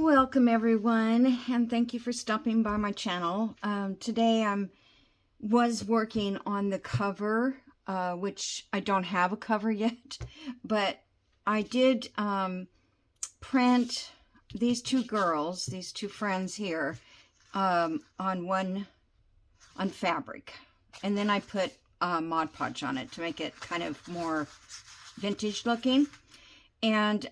Welcome everyone, and thank you for stopping by my channel. Today I was working on the cover, which I don't have a cover yet, but I did print these two girls, these two friends here, on fabric, and then I put Mod Podge on it to make it kind of more vintage looking. And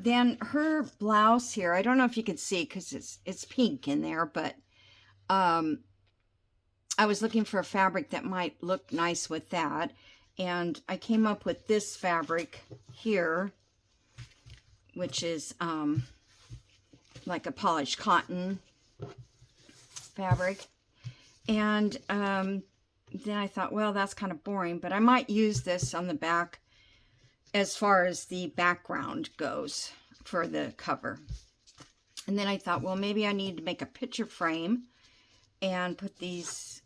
then her blouse here, I don't know if you can see because it's pink in there, but I was looking for a fabric that might look nice with that. And I came up with this fabric here, which is like a polished cotton fabric. And then I thought, well, that's kind of boring, but I might use this on the back as far as the background goes for the cover. And then I thought, well, maybe I need to make a picture frame and put these,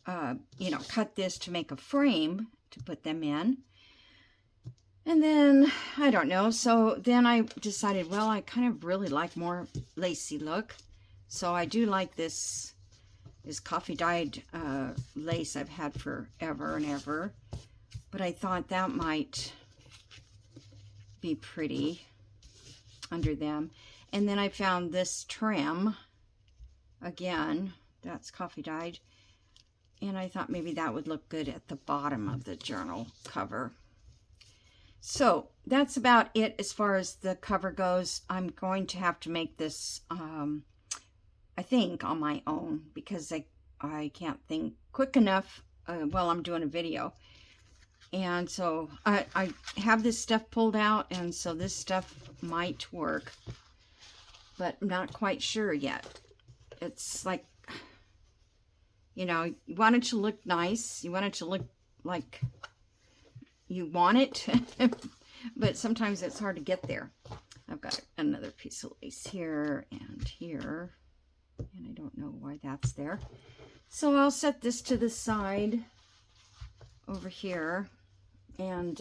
cut this to make a frame to put them in. And then, I don't know, so then I decided, well, I kind of really like more lacy look. So I do like this coffee dyed lace I've had forever and ever. But I thought that might be pretty under them. And then I found this trim again, that's coffee dyed, and I thought maybe that would look good at the bottom of the journal cover. So that's about it as far as the cover goes. I'm going to have to make this I think on my own because I can't think quick enough while I'm doing a video. And so I have this stuff pulled out, and so this stuff might work, but I'm not quite sure yet. It's like, you want it to look nice. You want it to look like you want it, but sometimes it's hard to get there. I've got another piece of lace here, and I don't know why that's there. So I'll set this to the side over here and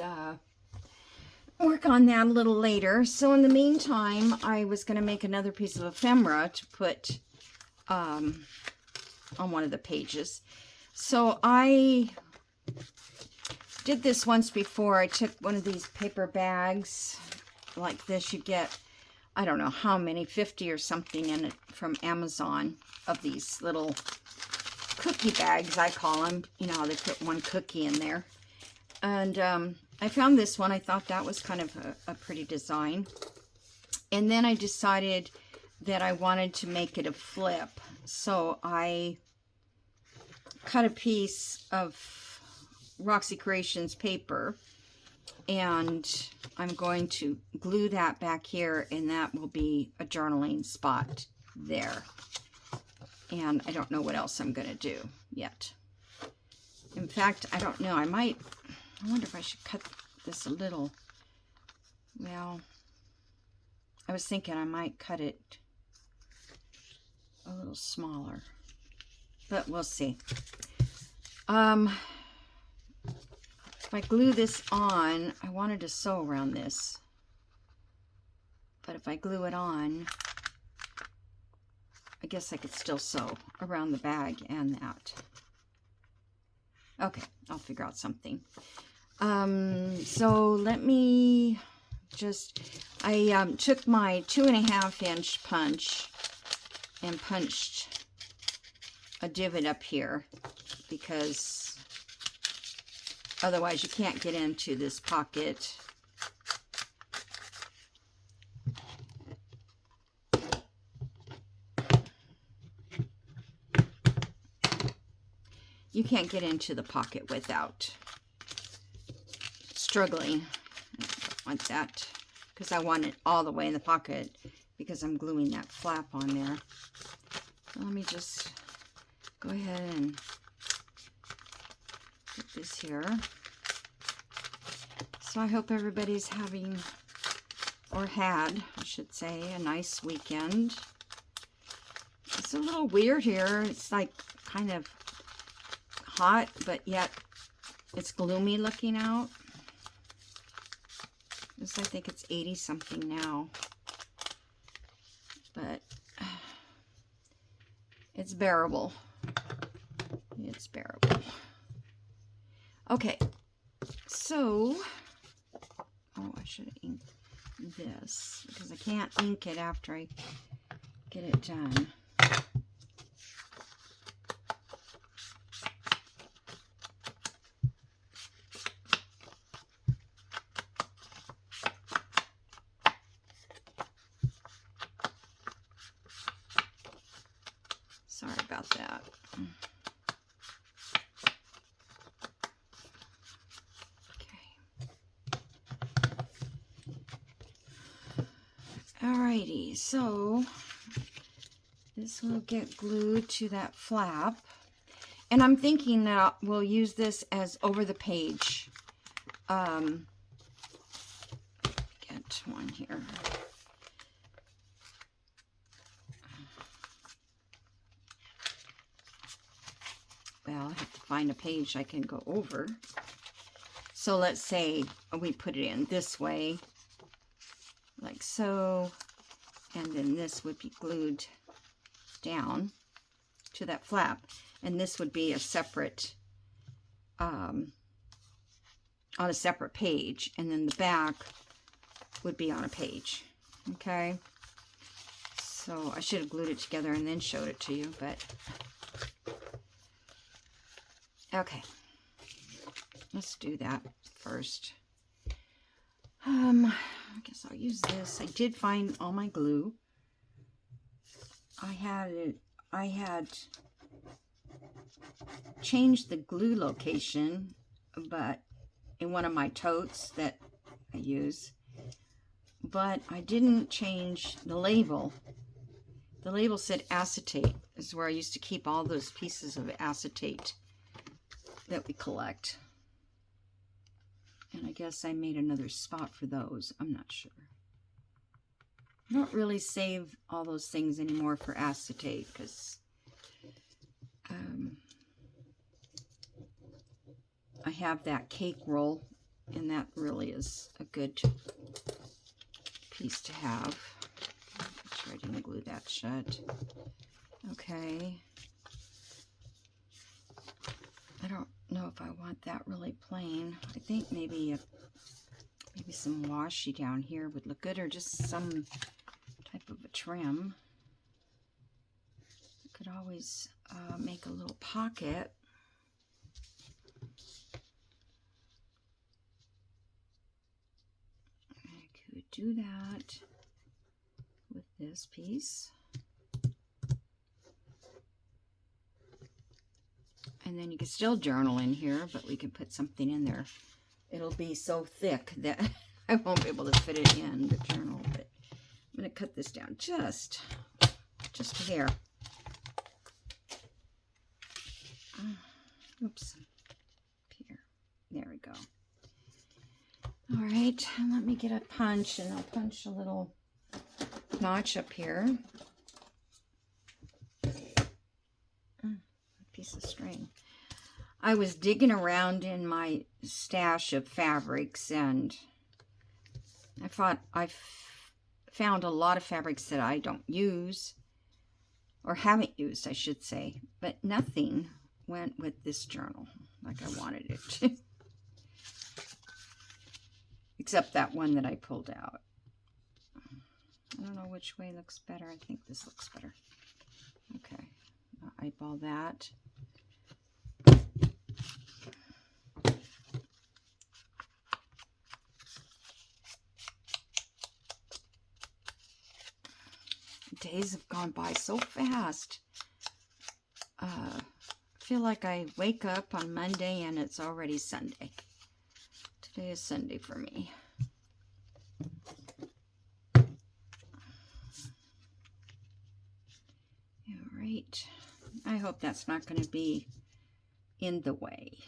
work on that a little later. So in the meantime, I was going to make another piece of ephemera to put on one of the pages. So I did this once before. I took one of these paper bags like this. You get, I don't know how many, 50 or something in it from Amazon, of these little cookie bags, I call them. You know, they put one cookie in there. And I found this one. I thought that was kind of a pretty design. And then I decided that I wanted to make it a flip. So I cut a piece of Roxy Creations paper, and I'm going to glue that back here, and that will be a journaling spot there. And I don't know what else I'm going to do yet. In fact, I don't know. I wonder if I should cut this a little. Well, I was thinking I might cut it a little smaller, but we'll see. If I glue this on, I wanted to sew around this, but if I glue it on, I guess I could still sew around the bag and that. Okay, I'll figure out something. So let me just, I took my 2.5-inch punch and punched a divot up here, because otherwise you can't get into this pocket. You can't get into the pocket without struggling. I don't want that, because I want it all the way in the pocket, because I'm gluing that flap on there. So let me just go ahead and put this here. So I hope everybody's having, or had, I should say, a nice weekend. It's a little weird here. It's like kind of hot, but yet it's gloomy looking out. I think it's 80 something now. But It's bearable. It's bearable. Okay, so, oh, I should have inked this because I can't ink it after I get it done. Sorry about that. Alrighty, so this will get glued to that flap. And I'm thinking that we'll use this as over the page. Get one here. Well, I have to find a page I can go over. So let's say we put it in this way, like so, and then this would be glued down to that flap, and this would be a separate, on a separate page, and then the back would be on a page. Okay, so I should have glued it together and then showed it to you, but okay, let's do that first. I guess I'll use this. I did find all my glue. I had changed the glue location, but in one of my totes that I use, but I didn't change the label. The label said acetate. This is where I used to keep all those pieces of acetate that we collect. And I guess I made another spot for those. I'm not sure. I don't really save all those things anymore for acetate because I have that cake roll, and that really is a good piece to have. Make sure I didn't glue that shut. Okay. I don't know if I want that really plain. I think maybe some washi down here would look good, or just some type of a trim. I could always make a little pocket. I could do that with this piece. And then you can still journal in here, but we can put something in there. It'll be so thick that I won't be able to fit it in the journal, but I'm going to cut this down just a hair. Oops. Here. There we go. All right, let me get a punch, and I'll punch a little notch up here. Piece of string. I was digging around in my stash of fabrics, and I found a lot of fabrics that I don't use, or haven't used, I should say, but nothing went with this journal like I wanted it to. Except that one that I pulled out. I don't know which way looks better. I think this looks better. Okay, I'll eyeball that. Days have gone by so fast. I feel like I wake up on Monday and it's already Sunday. Today is Sunday for me. All right. I hope that's not going to be in the way.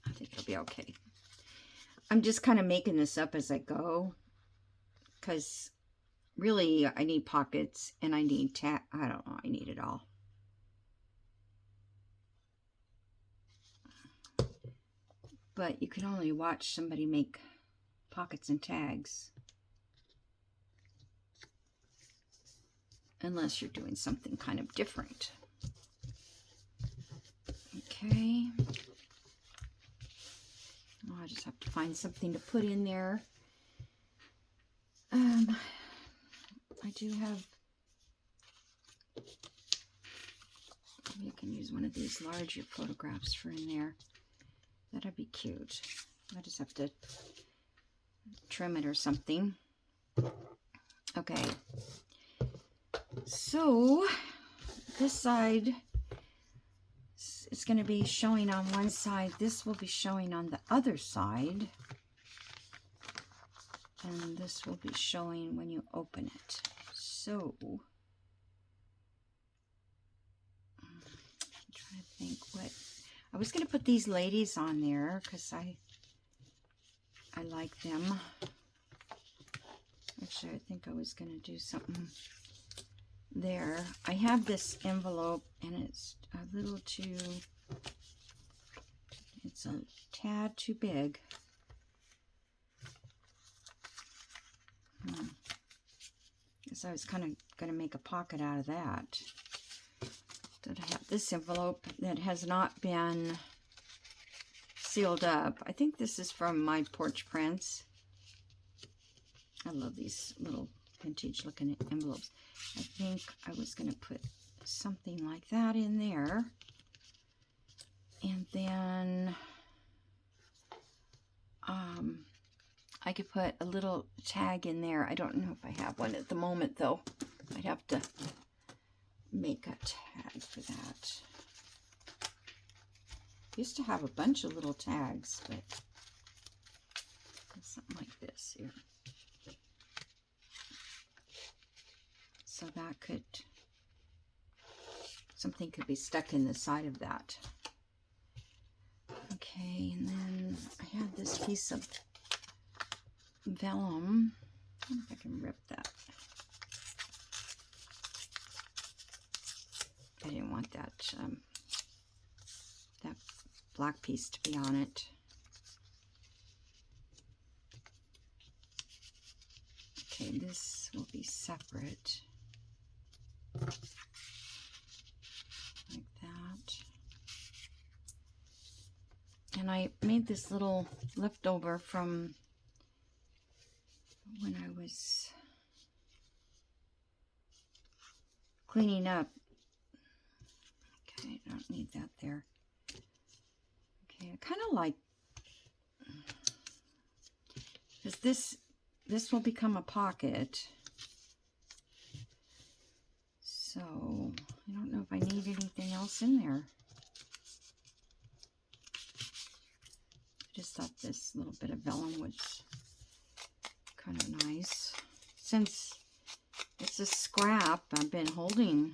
I think it'll be okay. I'm just kind of making this up as I go, because really I need pockets and I need I don't know, I need it all. But you can only watch somebody make pockets and tags. unless you're doing something kind of different. Okay. Oh, I just have to find something to put in there. I do have, maybe I can use one of these larger photographs for in there. That'd be cute. I just have to trim it or something. Okay. So this side, it's going to be showing on one side. This will be showing on the other side. And this will be showing when you open it. So, I'm trying to think what... I was going to put these ladies on there because I like them. Actually, I think I was going to do something there. I have this envelope and it's a little too... It's a tad too big. Guess I was kind of going to make a pocket out of that. So I have this envelope that has not been sealed up. I think this is from My Porch Prints. I love these little vintage looking envelopes. I think I was going to put something like that in there. And then I could put a little tag in there. I don't know if I have one at the moment, though. I'd have to make a tag for that. Used to have a bunch of little tags, but something like this here. So that could, something could be stuck in the side of that. Okay, and then I had this piece of vellum. I wonder if I can rip that. I didn't want that that black piece to be on it. Okay, this will be separate. Like that. And I made this little leftover from when I was cleaning up. Okay, I don't need that there. Okay, I kind of like, because this will become a pocket. So, I don't know if I need anything else in there. I just thought this little bit of vellum was kind of nice. Since it's a scrap I've been holding,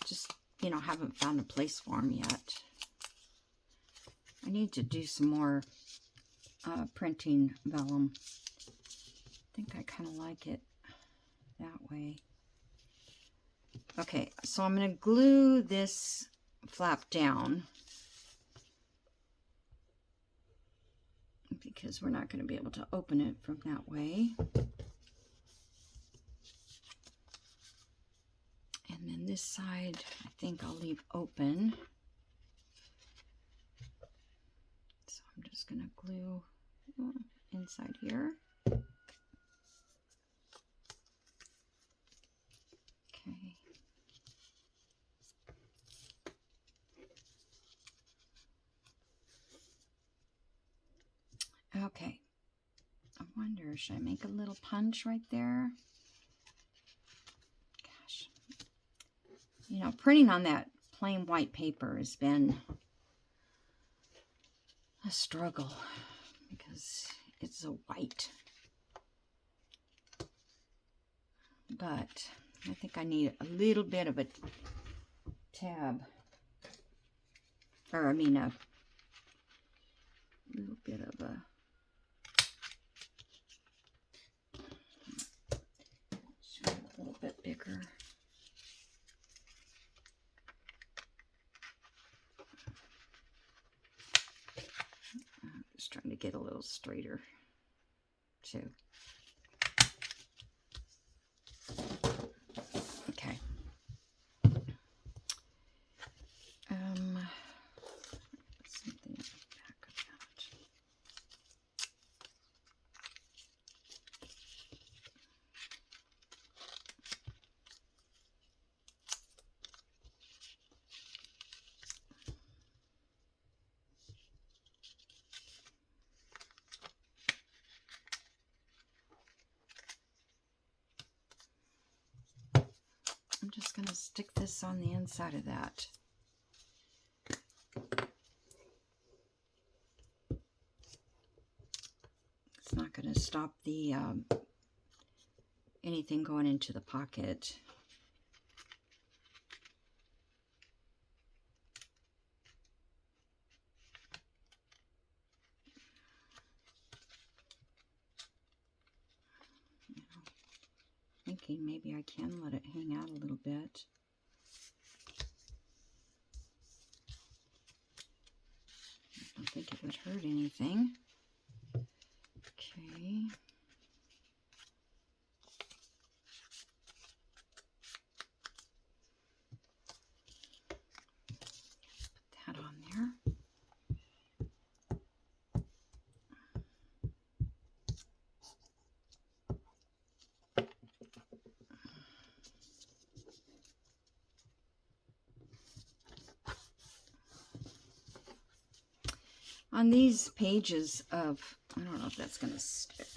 just, you know, haven't found a place for them yet. I need to do some more printing vellum. I think I kind of like it that way. Okay, so I'm going to glue this flap down because we're not going to be able to open it from that way. And then this side, I think I'll leave open. So I'm just going to glue inside here. Okay. Okay. I wonder, should I make a little punch right there? Gosh. You know, printing on that plain white paper has been a struggle because it's a white. But I think I need a little bit of a tab. Or, I mean, a little bit of a... A little bit bigger. I'm just trying to get a little straighter too. just going to stick this on the inside of that. It's not going to stop the anything going into the pocket. Thinking maybe I can let it hang out a little bit. I don't think it would hurt anything. Okay. Put that on there. On these pages of, I don't know if that's going to stick,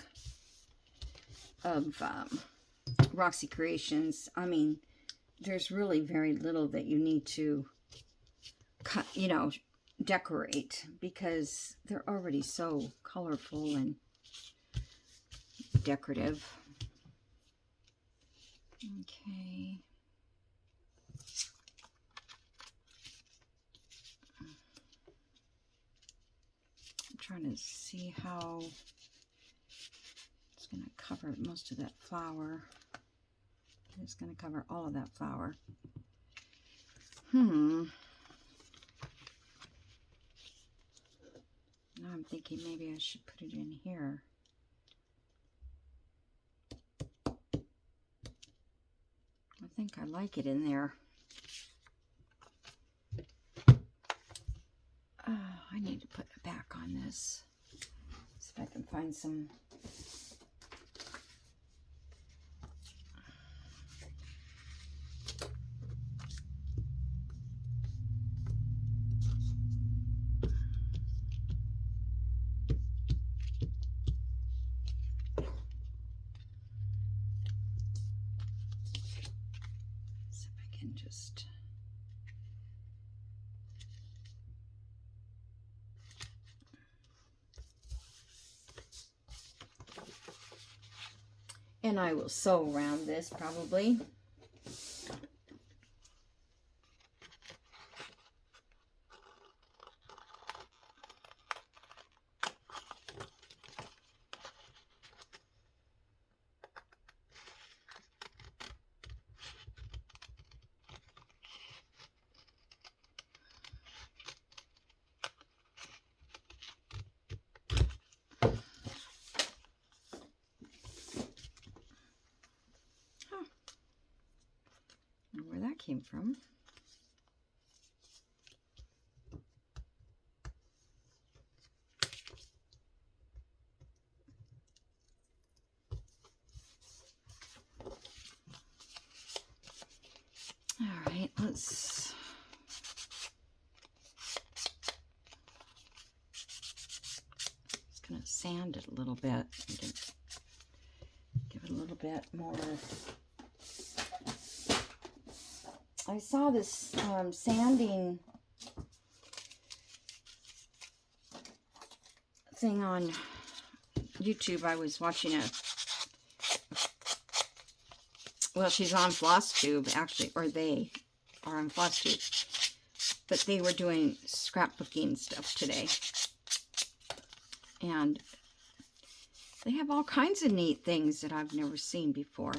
of Roxy Creations, I mean, there's really very little that you need to, you know, decorate, because they're already so colorful and decorative. Okay. Trying to see how it's going to cover most of that flower. It's going to cover all of that flower. Now I'm thinking maybe I should put it in here. I think I like it in there. I need to put a back on this. See if I can find some. See if I can just. And I will sew around this probably. Where that came from. All right, let's just gonna sand it a little bit and give it a little bit more. I saw this sanding thing on YouTube. I was watching well, she's on FlossTube, actually, or they are on FlossTube. But they were doing scrapbooking stuff today. And they have all kinds of neat things that I've never seen before.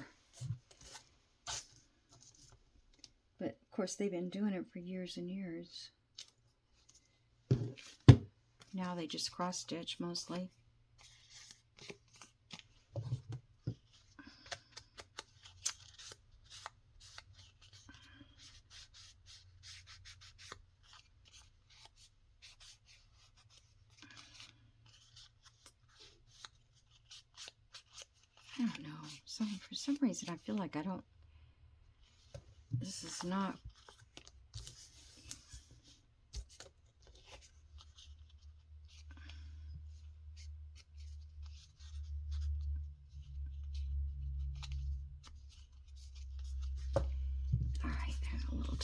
But, of course, they've been doing it for years and years. Now they just cross-stitch, mostly. I don't know. For some reason, I feel like I don't... This is not...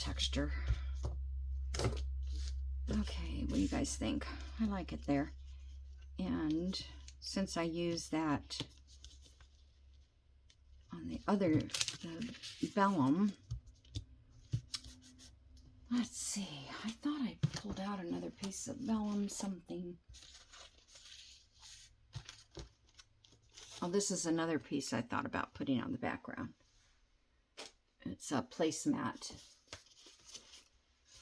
texture. Okay, what do you guys think? I like it there. And since I use that on the other vellum, let's see. I thought I pulled out another piece of vellum, something. Oh, this is another piece I thought about putting on the background. It's a placemat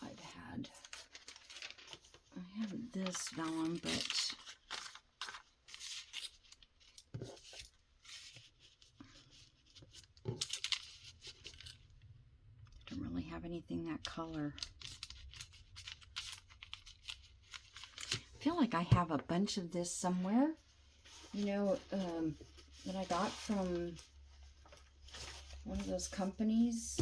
I've had. I have this vellum, but I don't really have anything that color. I feel like I have a bunch of this somewhere, you know, that I got from one of those companies,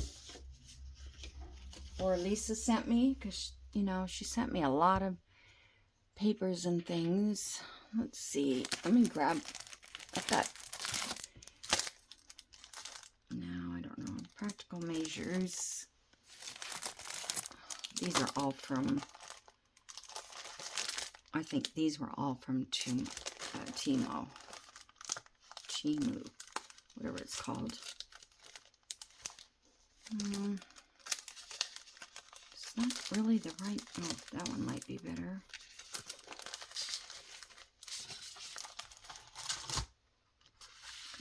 or Lisa sent me, because, you know, she sent me a lot of papers and things. Let's see. Let me grab, I've got, no, I don't know, Practical Measures. These are all from, I think these were all from Temu, whatever it's called. It's not really the right, oh, that one might be better.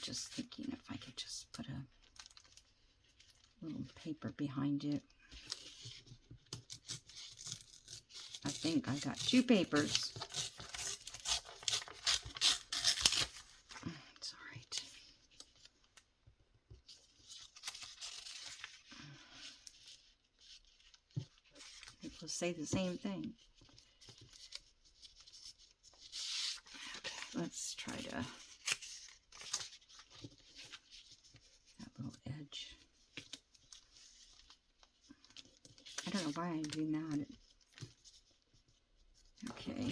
Just thinking if I could just put a little paper behind it. I think I got two papers. It's all right. It will say the same thing. Okay, let's try to, that little edge. I don't know why I'm doing that. Okay.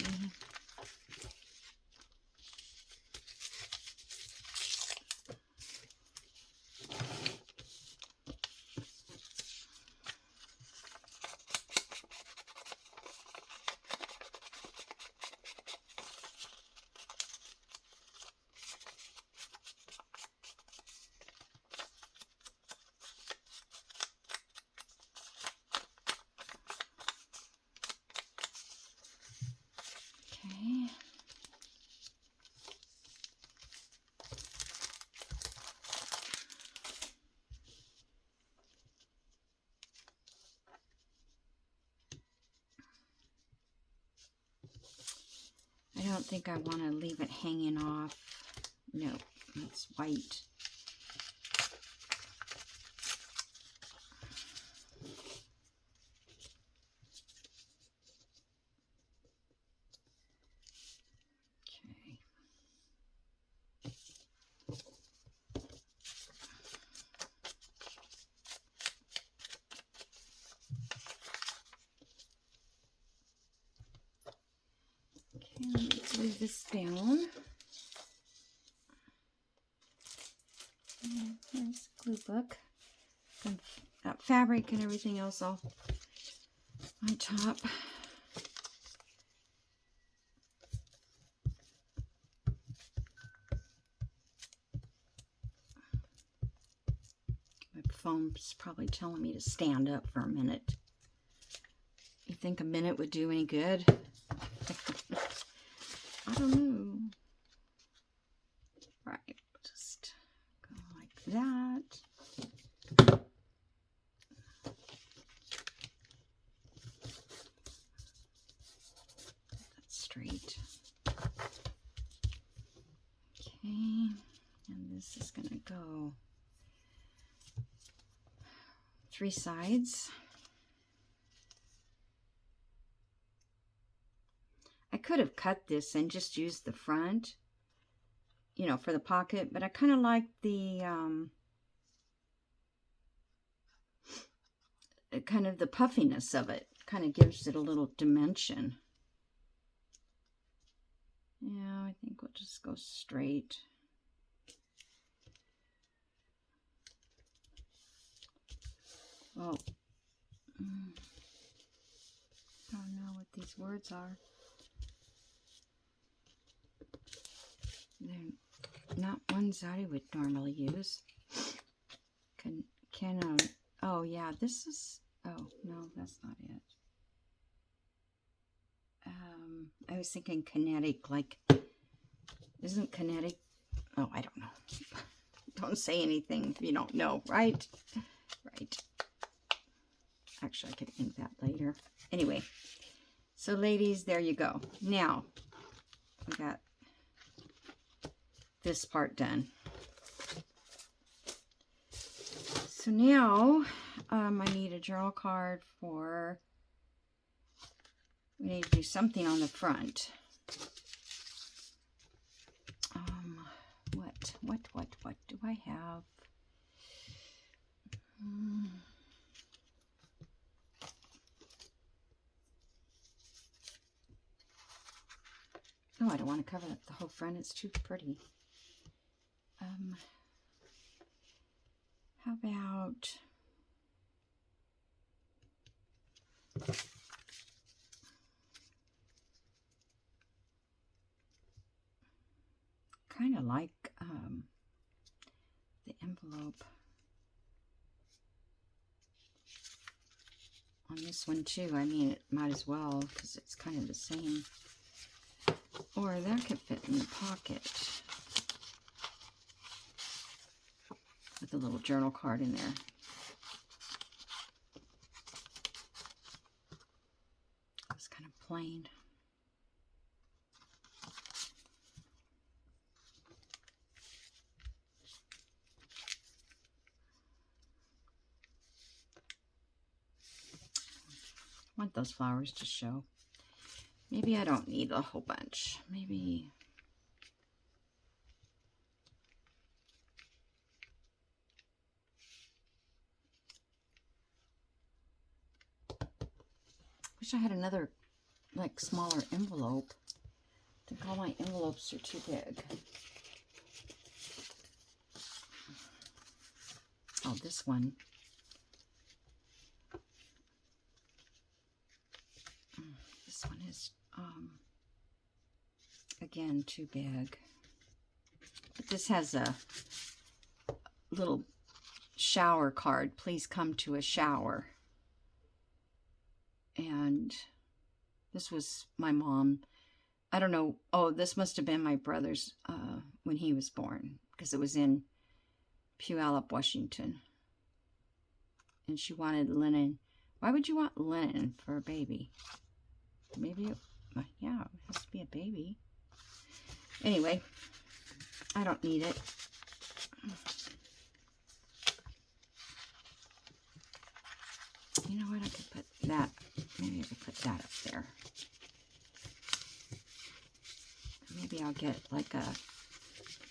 I don't think I want to leave it hanging off. No, it's white. Okay. Okay, let me glue this down. And there's the glue book. And that fabric and everything else all on top. My phone's probably telling me to stand up for a minute. You think a minute would do any good? I don't know. Right, just go like that. That's straight. Okay, and this is gonna go 3 sides. I could have cut this and just used the front, you know, for the pocket, but I kind of like the kind of the puffiness of it. Kind of gives it a little dimension. Yeah, I think we'll just go straight. Oh, words are. They're not ones I would normally use. Oh yeah, this is, oh no, that's not it. I was thinking kinetic, like, isn't kinetic, oh, I don't know. Don't say anything if you don't know, right? Right. Actually, I could ink that later. Anyway, so ladies, there you go. Now, we got this part done. So now, I need a journal card for, we need to do something on the front. What do I have? Oh, I don't want to cover up the whole front. It's too pretty. How about... kind of like the envelope on this one too. I mean, it might as well because it's kind of the same. Or that could fit in the pocket with a little journal card in there. It's kind of plain. I want those flowers to show. Maybe I don't need a whole bunch. Maybe... wish I had another, like, smaller envelope. I think all my envelopes are too big. Oh, this one. This one is, again, too big. But this has a little shower card. Please come to a shower. And this was my mom. I don't know. Oh, this must have been my brother's when he was born, because it was in Puyallup, Washington. And she wanted linen. Why would you want linen for a baby? Maybe it, yeah, it has to be a baby. Anyway, I don't need it. You know what? I could put that. Maybe I could put that up there. Maybe I'll get like a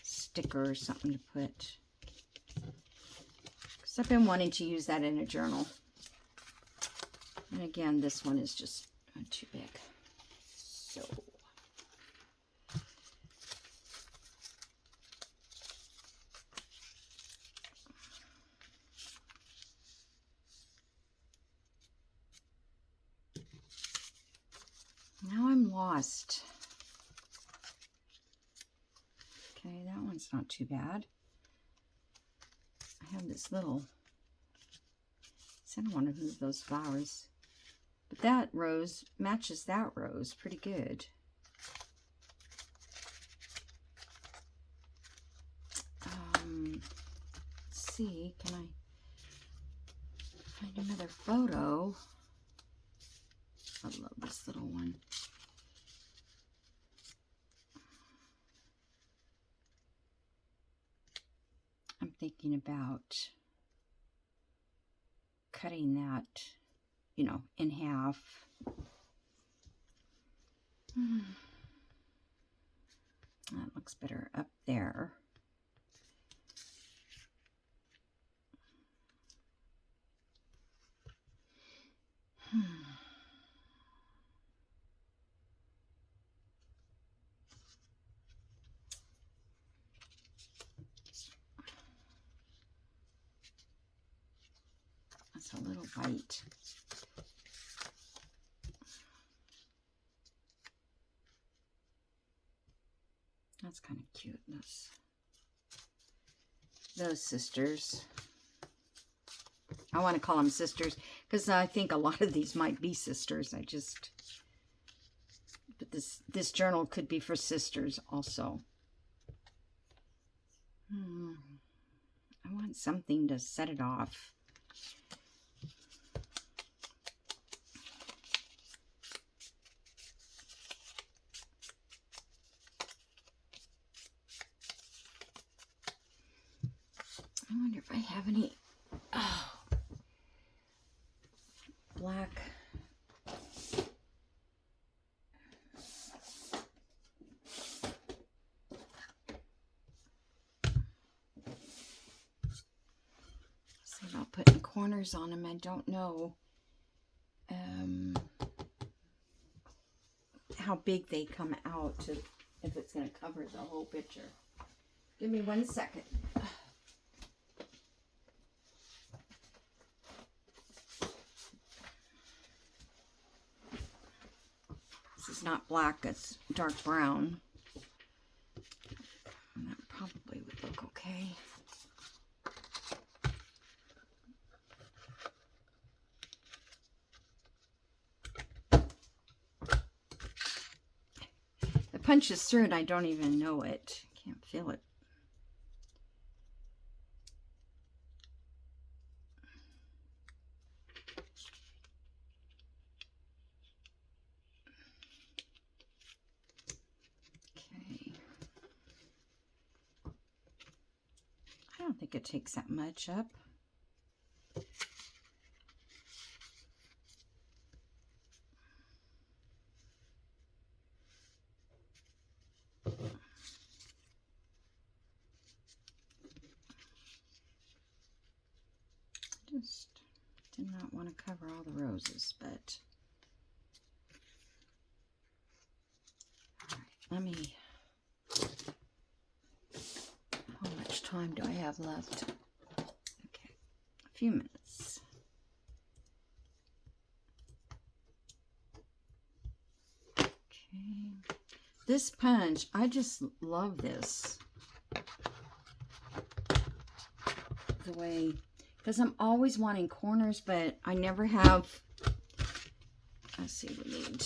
sticker or something to put. Because I've been wanting to use that in a journal. And again, this one is just too big. So... now I'm lost. Okay, that one's not too bad. I have this little... I don't want to move those flowers. But that rose matches that rose pretty good. Let's see, can I find another photo? I love this little one. I'm thinking about cutting that, you know, in half. That looks better up there. That's a little white. That's kind of cute. Those sisters. I want to call them sisters because I think a lot of these might be sisters. But this journal could be for sisters also. I want something to set it off. I wonder if I have any black. See about putting corners on them. I don't know how big they come out if it's going to cover the whole picture. Give me 1 second. This is not black, it's dark brown. And that probably would look okay. It punches through and I don't even know it. Can't feel it. I don't think it takes that much up. Just did not want to cover all the roses, but all right, let me. How much time do I have left? Okay, a few minutes. Okay, this punch, I just love this. The way, because I'm always wanting corners, but I never have. Let's see, we need.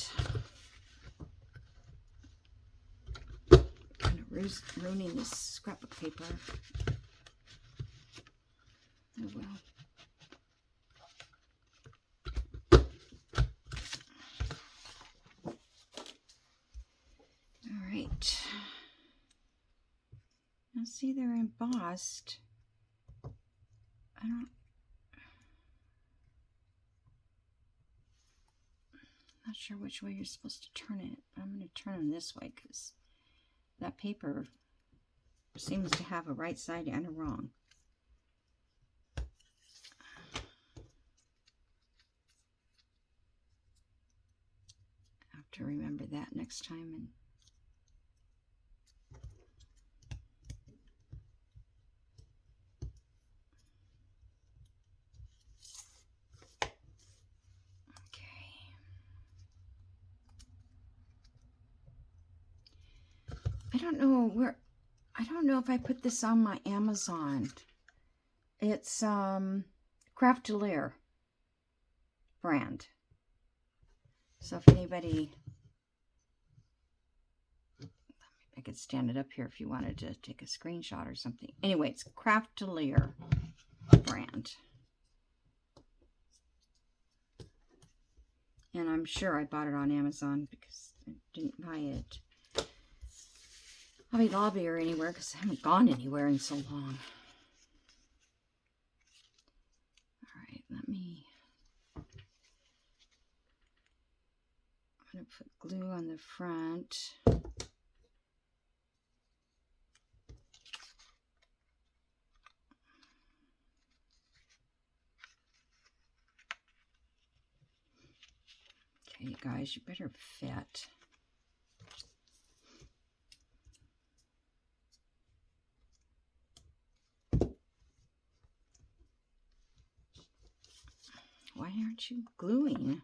Ruining this scrapbook paper. Oh well. All right. Now see, they're embossed. Not sure which way you're supposed to turn it, but I'm going to turn them this way because that paper seems to have a right side and a wrong. I have to remember that next time. And I don't know if I put this on my Amazon. It's Craftelier brand. So if anybody, I could stand it up here if you wanted to take a screenshot or something. Anyway, it's Craftelier brand. And I'm sure I bought it on Amazon because I didn't buy it Hobby Lobby or anywhere because I haven't gone anywhere in so long. Alright, I'm going to put glue on the front. Okay, you guys, you better fit. Why aren't you gluing?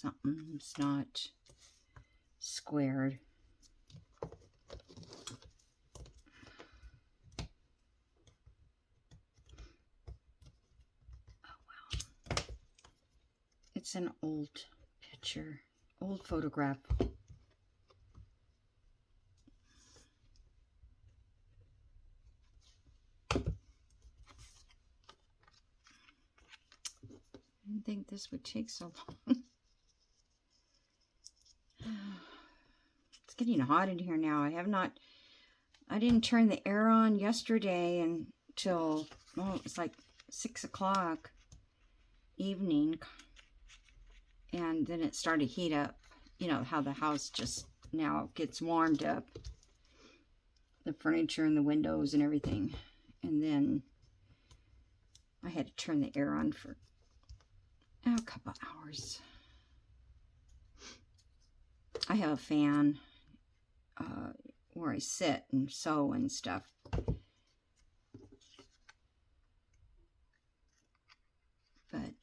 something's not squared. Oh wow. It's an old picture, old photograph. I didn't think this would take so long. It's getting hot in here now. I didn't turn the air on yesterday until, well, it was like 6 o'clock evening. And then it started to heat up. You know, how the house just now gets warmed up. The furniture and the windows and everything. And then I had to turn the air on for a couple hours. I have a fan where I sit and sew and stuff. But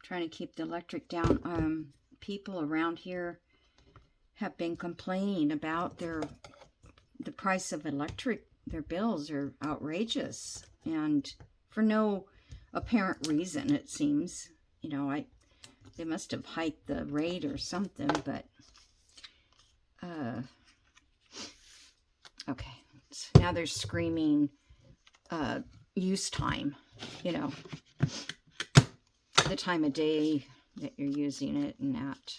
trying to keep the electric down. People around here have been complaining about the price of electric. Their bills are outrageous, and for no apparent reason, it seems. You know, they must have hiked the rate or something, but okay. So now they're screaming use time, you know, the time of day that you're using it and that.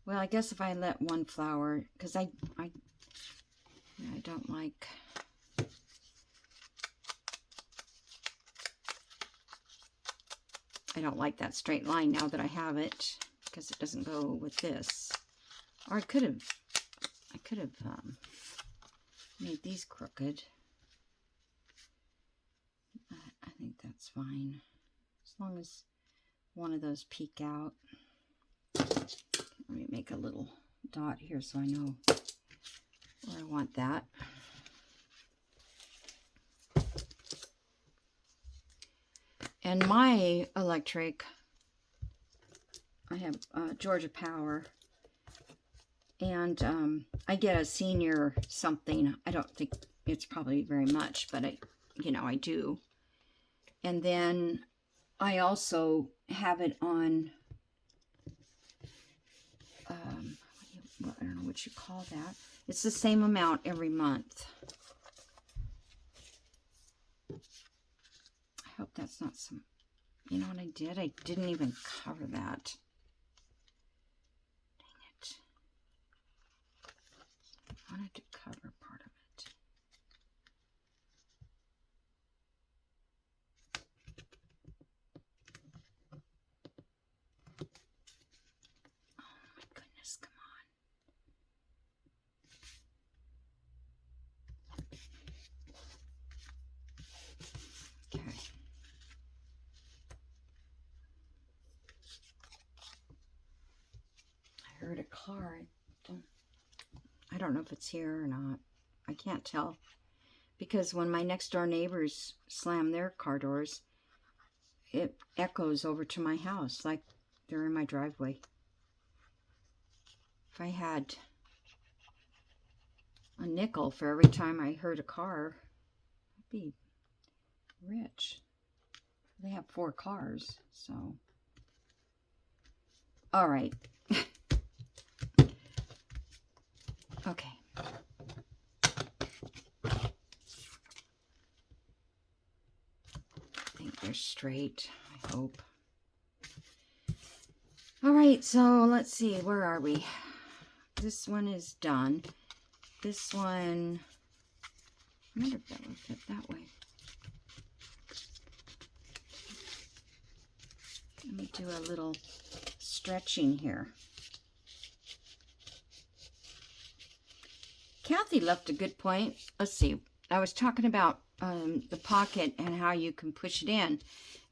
Well, I guess if I let one flower, because I don't like, that straight line now that I have it, because it doesn't go with this. Or I could have made these crooked. I think that's fine, as long as one of those peek out. Let me make a little dot here so I know where I want that. And my electric, I have Georgia Power, and I get a senior something. I don't think it's probably very much, but I do. And then I also have it on, I don't know what you call that. It's the same amount every month. I hope that's not some, you know what I did? I didn't even cover that. Dang it. I wanted to cover part of it. Oh my goodness, come on. Okay. I heard a car. I don't know if it's here or not. I can't tell. Because when my next door neighbors slam their car doors, it echoes over to my house like they're in my driveway. If I had a nickel for every time I heard a car, I'd be rich. They have 4 cars, so. All right. Okay. I think they're straight, I hope. All right, so let's see, where are we? This one is done. This one, I wonder if that would fit that way. Let me do a little stretching here. Kathy left a good point. Let's see. I was talking about the pocket and how you can push it in.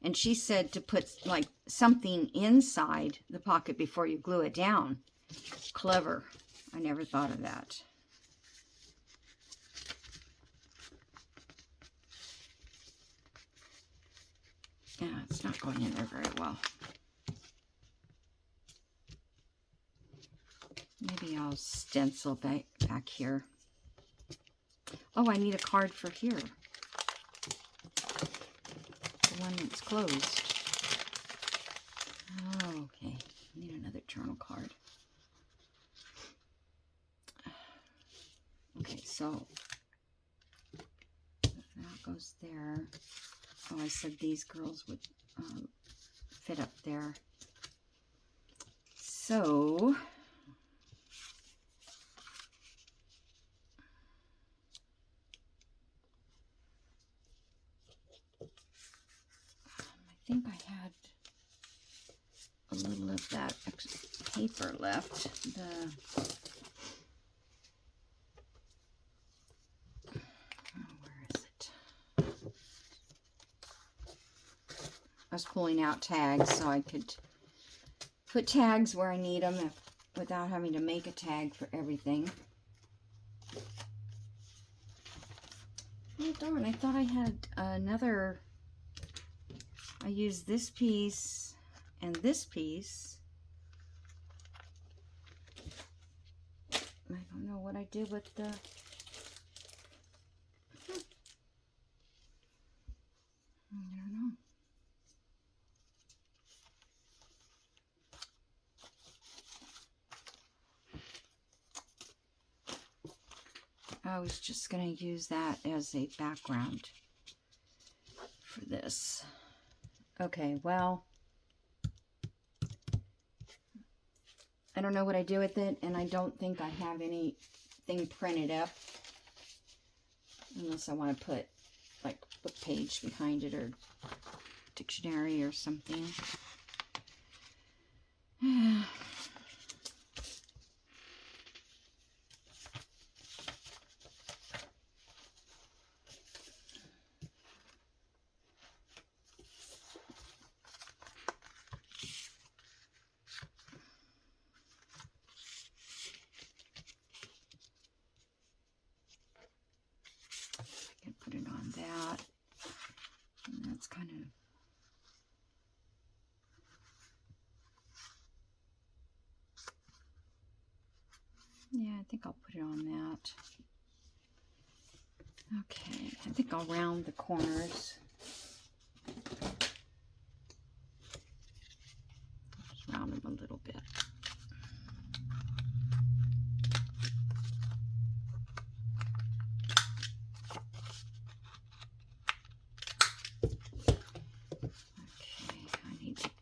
And she said to put like something inside the pocket before you glue it down. Clever. I never thought of that. Yeah, it's not going in there very well. Maybe I'll stencil back here. Oh, I need a card for here. The one that's closed. Oh, okay. I need another journal card. Okay, so that goes there. Oh, I said these girls would fit up there. So I think I had a little of that extra paper left. Where is it? I was pulling out tags so I could put tags where I need them without having to make a tag for everything. Oh darn, I thought I had another. I used this piece and this piece. I don't know what I did with the... I don't know. I was just going to use that as a background for this. Okay, well, I don't know what I do with it, and I don't think I have anything printed up, unless I want to put like book page behind it or dictionary or something. Put it on that, and that's kind of, yeah, I think I'll put it on that. Okay, I think I'll round the corners. Just round them a little bit.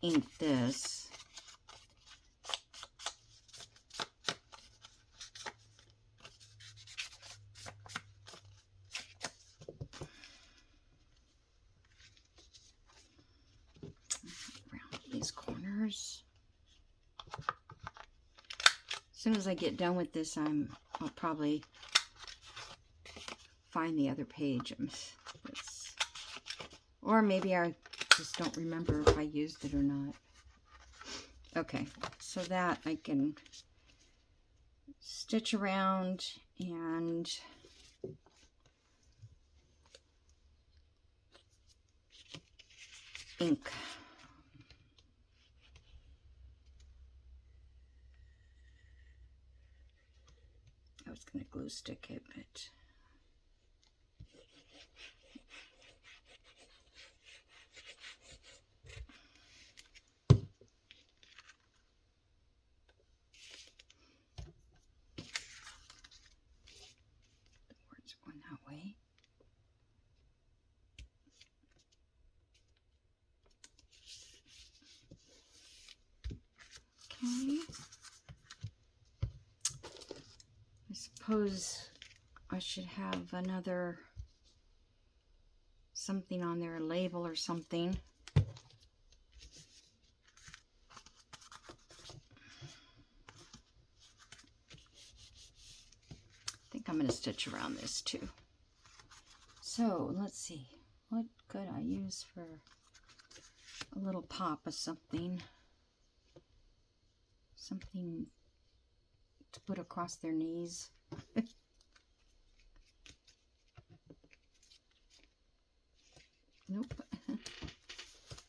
Ink this. Around these corners. As soon as I get done with this, I'll probably find the other page. Or maybe I just don't remember if I used it or not. Okay, so that I can stitch around and ink. I was going to glue stick it, but way. Okay. I suppose I should have another something on there, a label or something. I think I'm going to stitch around this too. So let's see, what could I use for a little pop of something. Something to put across their knees. Nope.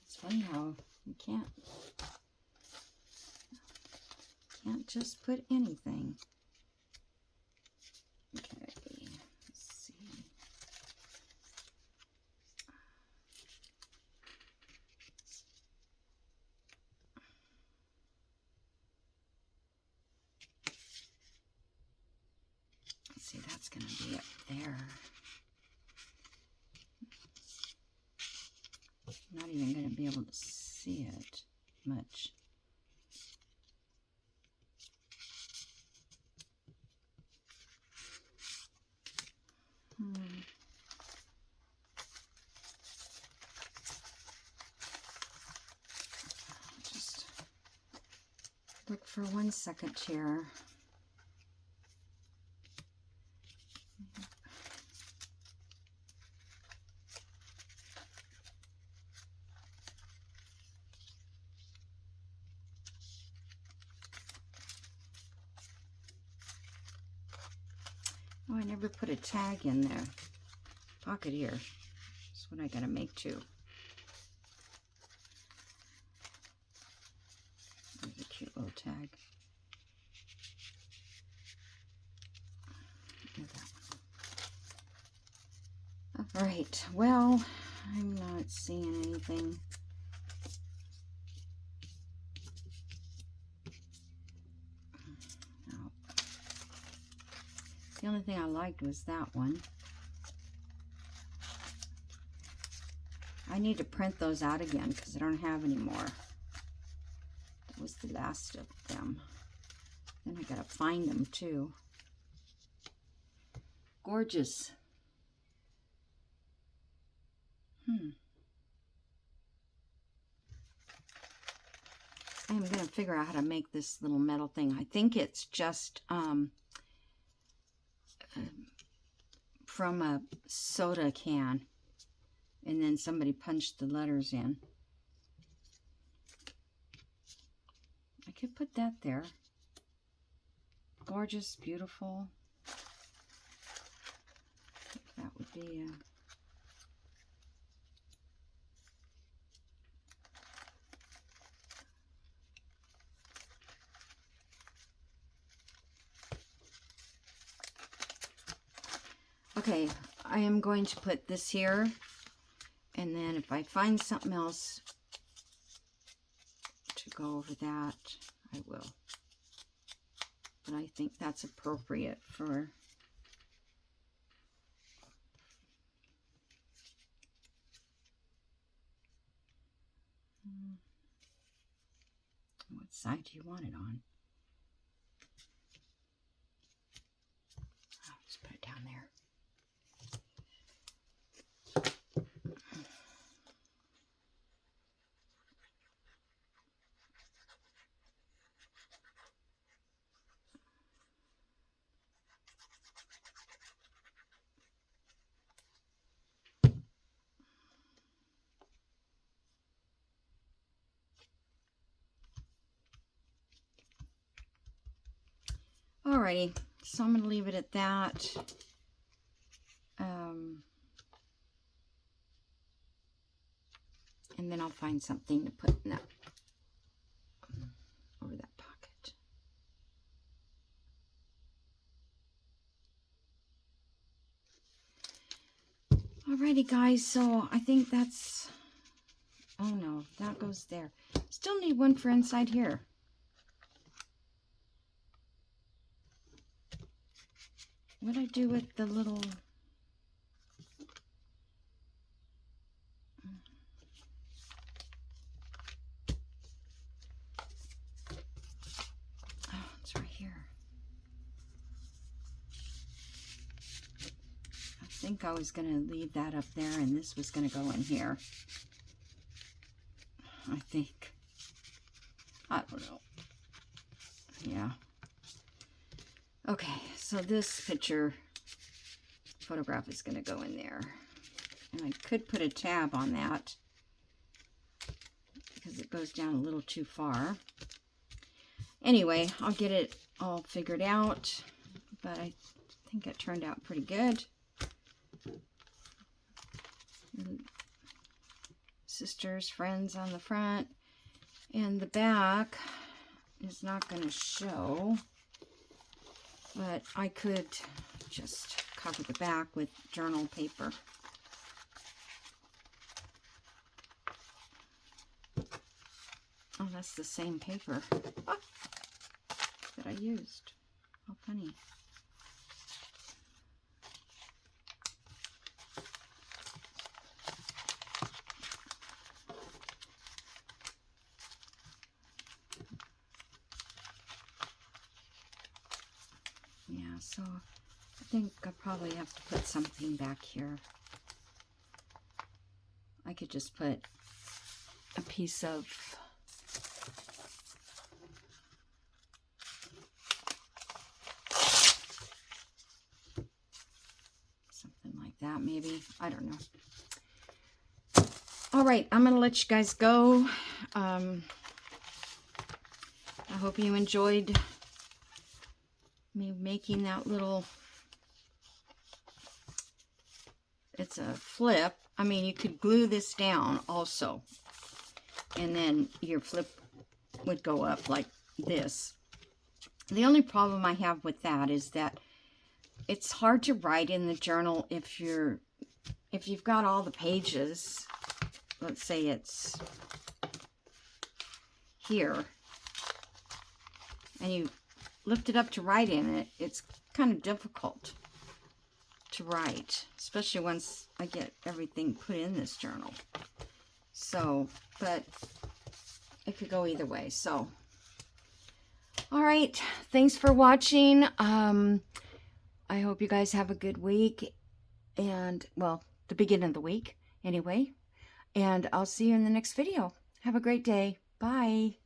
It's funny how you can't just put anything. Okay, let's see. Let's see, that's going to be up there. Not even going to be able to see it much. Just look for 1 second here. Oh, I never put a tag in there. Pocket ear. That's what I gotta make too. There's a cute little tag. All right, well, I'm not seeing anything. No. The only thing I liked was that one. I need to print those out again because I don't have any more. That was the last of them. Then I gotta find them too. Gorgeous. I'm gonna figure out how to make this little metal thing. I think it's just from a soda can, and then somebody punched the letters in. I could put that there. Gorgeous, beautiful. That would be okay, I am going to put this here, and then if I find something else to go over that, I will. But I think that's appropriate for what side do you want it on? I'll just put it down there. Alrighty, so I'm going to leave it at that. And then I'll find something to put in that, over that pocket. Alrighty guys, so I think that's, oh no, that goes there. Still need one for inside here. What'd I do with the little... Oh, it's right here. I think I was going to leave that up there and this was going to go in here. I think. I don't know. Yeah. Okay, so this photograph is going to go in there. And I could put a tab on that. because it goes down a little too far. Anyway, I'll get it all figured out, but I think it turned out pretty good. Sisters, friends on the front, and the back is not going to show, but I could just cover the back with journal paper. Oh, that's the same paper that I used. How funny. Yeah, so I think I probably have to put something back here. I could just put a piece of something like that, maybe. I don't know. All right, I'm going to let you guys go. I hope you enjoyed me making that little, it's a flip. I mean, you could glue this down also, and then your flip would go up like this. The only problem I have with that is that it's hard to write in the journal if you've got all the pages. Let's say it's here, and you lift it up to write in it. It's kind of difficult to write, especially once I get everything put in this journal. So, but it could go either way. So, all right, thanks for watching. I hope you guys have a good week, and, well, the beginning of the week anyway. And I'll see you in the next video. Have a great day. Bye.